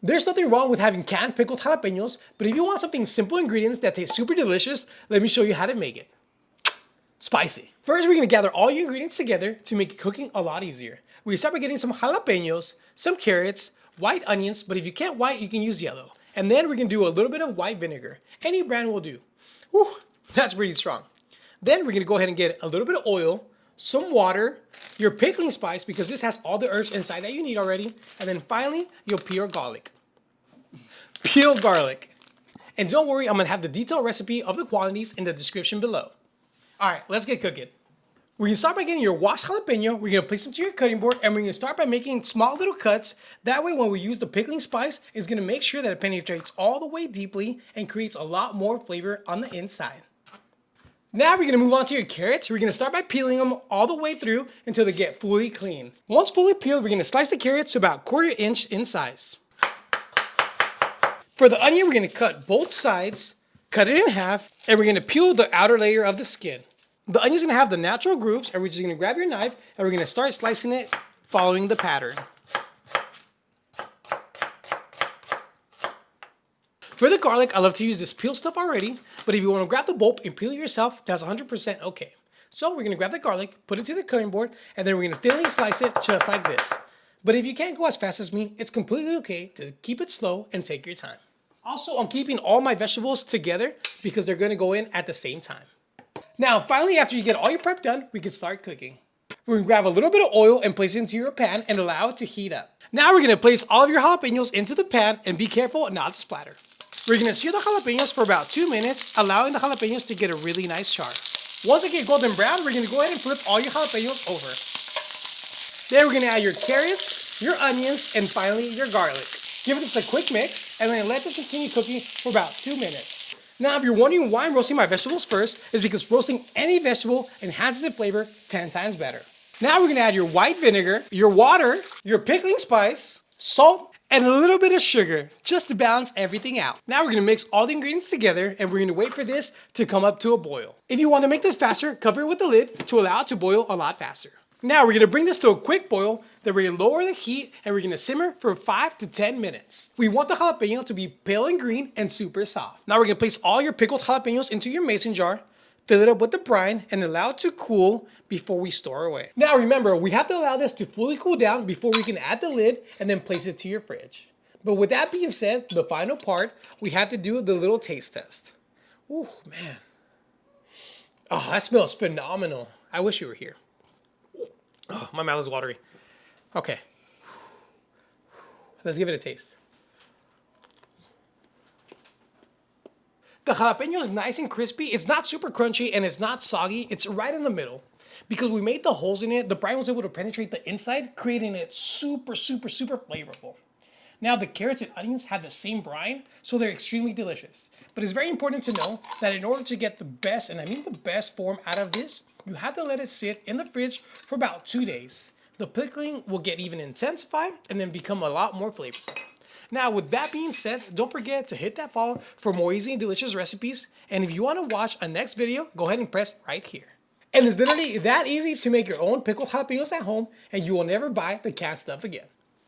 There's nothing wrong with having canned pickled jalapenos, but if you want something simple ingredients that taste super delicious, let me show you how to make it. Spicy. First, we're gonna gather all your ingredients together to make cooking a lot easier. We start by getting some jalapenos, some carrots, white onions, but if you can't white, you can use yellow. And then we're gonna do a little bit of white vinegar. Any brand will do. Whew, that's pretty strong. Then we're gonna go ahead and get a little bit of oil, some water, your pickling spice, because this has all the herbs inside that you need already. And then finally, you'll peel garlic. Peel garlic. And don't worry, I'm gonna have the detailed recipe of the quantities in the description below. All right, let's get cooking. We're gonna start by getting your washed jalapeno. We're gonna place them to your cutting board, and we're gonna start by making small little cuts. That way, when we use the pickling spice, it's gonna make sure that it penetrates all the way deeply and creates a lot more flavor on the inside. Now we're gonna move on to your carrots. We're gonna start by peeling them all the way through until they get fully clean. Once fully peeled, we're gonna slice the carrots to about 1/4 inch in size. For the onion, we're gonna cut both sides, cut it in half, and we're gonna peel the outer layer of the skin. The onion's gonna have the natural grooves, and we're just gonna grab your knife and we're gonna start slicing it following the pattern. For the garlic, I love to use this peel stuff already, but if you wanna grab the bulb and peel it yourself, that's 100% okay. So we're gonna grab the garlic, put it to the cutting board, and then we're gonna thinly slice it just like this. But if you can't go as fast as me, it's completely okay to keep it slow and take your time. Also, I'm keeping all my vegetables together because they're gonna go in at the same time. Now, finally, after you get all your prep done, we can start cooking. We're gonna grab a little bit of oil and place it into your pan and allow it to heat up. Now we're gonna place all of your jalapenos into the pan and be careful not to splatter. We're gonna sear the jalapenos for about 2 minutes, allowing the jalapenos to get a really nice char. Once they get golden brown, we're gonna go ahead and flip all your jalapenos over. Then we're gonna add your carrots, your onions, and finally your garlic. Give this a quick mix, and then let this continue cooking for about 2 minutes. Now, if you're wondering why I'm roasting my vegetables first, it's because roasting any vegetable enhances the flavor 10 times better. Now we're gonna add your white vinegar, your water, your pickling spice, salt, and a little bit of sugar, just to balance everything out. Now we're gonna mix all the ingredients together, and we're gonna wait for this to come up to a boil. If you wanna make this faster, cover it with the lid to allow it to boil a lot faster. Now we're gonna bring this to a quick boil, then we're gonna lower the heat and we're gonna simmer for 5 to 10 minutes. We want the jalapeno to be pale and green and super soft. Now we're gonna place all your pickled jalapenos into your mason jar, fill it up with the brine, and allow it to cool before we store away. Now remember, we have to allow this to fully cool down before we can add the lid and then place it to your fridge. But with that being said, the final part, we have to do the little taste test. Ooh, man. Oh, that smells phenomenal. I wish you were here. Oh, my mouth is watery. Okay. Let's give it a taste. The jalapeno is nice and crispy. It's not super crunchy and it's not soggy. It's right in the middle. Because we made the holes in it, the brine was able to penetrate the inside, creating it super, super, super flavorful. Now, the carrots and onions have the same brine, so they're extremely delicious. But it's very important to know that in order to get the best, and I mean the best form out of this, you have to let it sit in the fridge for about 2 days. The pickling will get even intensified and then become a lot more flavorful. Now, with that being said, don't forget to hit that follow for more easy and delicious recipes. And if you want to watch a next video, go ahead and press right here. And it's literally that easy to make your own pickled jalapenos at home, and you will never buy the canned stuff again.